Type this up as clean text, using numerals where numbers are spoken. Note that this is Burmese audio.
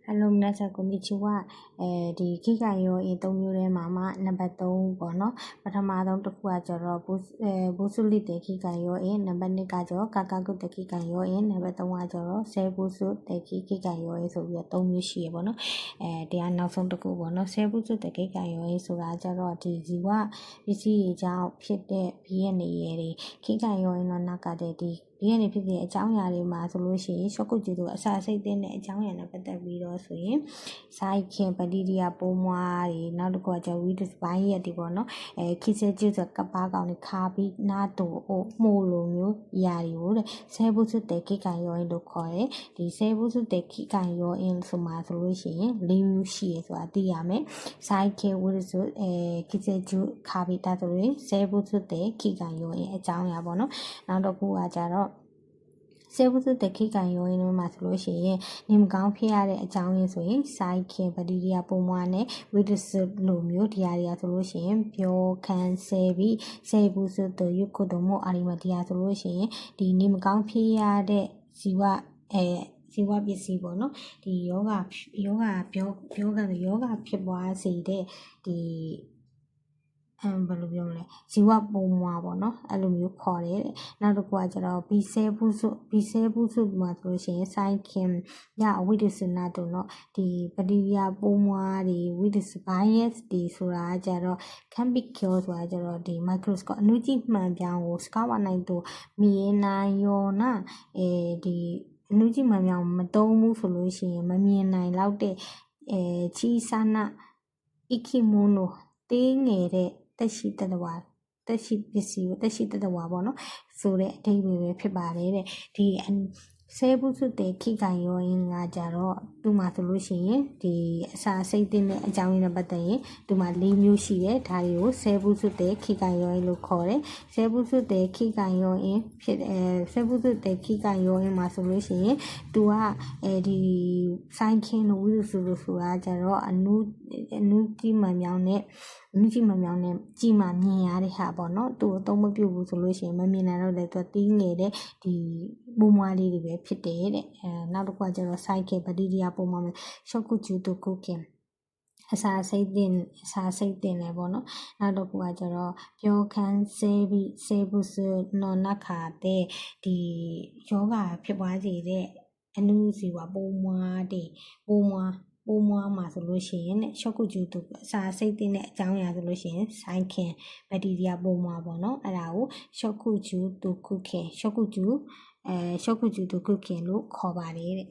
Hello 皆さんこんにちはဒီခိကံရောအင်း၃မျိုးထဲမှာနံပါတ်3ပေါ့နော်ပထမဆုံးတစ်ခုကကျတော့ဘူစုလိတေခိကံရောအင်းနံပါတ်2ကကျတော့ကာကာကုတေခိကံရောအင်းနံပါတ်3ကကျတော့ဆဲဘူစုတေခိကံရောအင်းဆိုပြီးတော့၃မျိုးရှိရပေါ့နော်တရားနောက်ဆုံးတစ်ခုပေါ့နော်ဆဲဘူစုတေခိကံရောအင်းဆိုတာကျတော့ဒီဇီဝပစ္စည်းတွေကြောင့်ဖြစ်တဲ့ဘီရဲ့နေရတွေခိကံရောအင်းတော့နောက်ကတဲ့ဒီဘီရဲ့နေဖြစ်တဲ့အကြောင်းအရာတွေမှာဆိုလို့ရှိရင်ရှော့ကုတ်ကျူတို့အစာစိတ်တဲ့အကြောင်းအရာနဲ့ပတ်သက်ပြီးတော့ဆိုရင်စိုက်ခင်ပတိရိယပိုးမွားတွေနောက်တစ်ခုကကျဝီဒစ်ဘိုင်းရက်တွေပေါ့နော်ခိစဲကျူဆိုကပါကောင်တွေခါပြီးနာတူအိုမှုလိုမျိုးຢာတွေကိုတဲ့ဆဲဘူးစုတေခိကံရောအင်းလို့ခေါ်တယ်ဒီဆဲဘူးစုတေခိကံရောအင်းဆိုမှဆိုလို့ရှိရင်၄မျိုးရှိရဆိုတာသိရမယ်စိုက်ခင်ဝီဒစ်ဆိုခိစဲကျူခါပြီးတာဆိုရင်ဆဲဘူးစုတေခိကံရောအင်းအကြောင်းအရာပေါ့နော်နောက်တစ်ခုကကျတော့ဆဲဘူးစုတေခိကံရောအင်းမှာဆိုလို့ရှိရင်နေမကောင်းဖြစ်ရတဲ့အကြောင်းရင်းဆိုရင်စိုက်ခင်ပတိရိယပုံမွားနဲ့ဝိဒစ်လိုမျိုးတရားတွေဆိုလို့ရှိရင်ပြောခံဆဲပြီးဆဲဘူးစုတရုပ်ခုတုံမို့အာရီမတရားဆိုလို့ရှိရင်ဒီနေမကောင်းဖြစ်ရတဲ့ဇီဝပစ္စည်းပေါ့နော်ဒီယောဂဖြစ်ပွားစေတဲ့ဒီဘယ်လိုပြောမလဲဇီဝပုံမွားပေါ့နော်အဲ့လိုမျိုးခေါ်တယ်တဲ့နောက်တစ်ခုကကျတော့ဘီဆဲဘူးစုမှာဆိုလို့ရှိရင်စိုင်းခင်ရဝိဒစ္စနာတို့เนาะဒီပတိရိယပုံမွားတွေဝိဒစ္စဘိုင်းယက်တွေဆိုတာကျတော့ chemic cure ဆိုတာကျတော့ဒီ microscope အနုကြည့်မှန်ပြောင်းကိုစကောက်ဝနိုင်တို့မြင်နိုင်ရောနာဒီအနုကြည့်မှန်ပြောင်းမသုံးဘူးဆိုလို့ရှိရင်မမြင်နိုင်လောက်တဲ့ချီဆာနာဣခိမွန်တို့တင်းငယ်တဲ့တက်ရှိတတဝါတက်ရှိပစ္စည်းတက်ရှိတတဝါပေါ့နော်ဆိုတဲ့အဓိပ္ပာယ်ပဲဖြစ်ပါတယ်တဲ့ဒီဆဲဘူးစုတေခိကံရောအင်းကကြတော့သူ့မှာဆိုလို့ရှိရင်ဒီအစာစိတ်တဲ့အကြောင်းရင်းနဲ့ပတ်သက်ရင်သူ့မှာ၄မျိုးရှိတယ်ဒါတွေကိုဆဲဘူးစုတေခိကံရောအင်းလို့ခေါ်တယ်ဆဲဘူးစုတေခိကံရောအင်းဖြစ်ဆဲဘူးစုတေခိကံရောအင်းမှာဆိုလို့ရှိရင်သူကဒီစိုင်းခင်းလို့ဝိရစုလို့ဆိုတာကြတော့အနုကြည့်မှန်မြောင်းနဲ့ကြည်မှမြင်ရတဲ့ဟာပေါ့နော်သူ့အသုံးမပြုဘူးဆိုလို့ရှိရင်မမြင်နိုင်တော့လေသူတီးငယ်တဲ့ဒီပုံမွားလေးတွေပဲဖြစ်တယ်တဲ့နောက်တစ်ခုကကျတော့စိုက်ခဲ့ပတိရိယပုံမွားမယ်ရှော့ကုကျူတုကုခင်အစာစိတ်တင်တယ်ပေါ့နော်နောက်တစ်ခုကကျတော့ပြောခန်းဆေးဘူးစနော်နခါတဲ့ဒီယောဂဖြစ်ပွားစေတဲ့အနုဇီဝပုံမွားမှာဆိုလို့ရှိရင်ရှော့ကုကျူတုအစာစိတ်တဲ့အကြောင်းအရာဆိုလို့ရှိရင်စိုင်းခင်ဘက်တီးရီးယားပုံမွားပေါ့နော်အဲ့ဒါကိုရှော့ကုကျူတုကုခင်လို့ခေါ်ပါတယ်တဲ့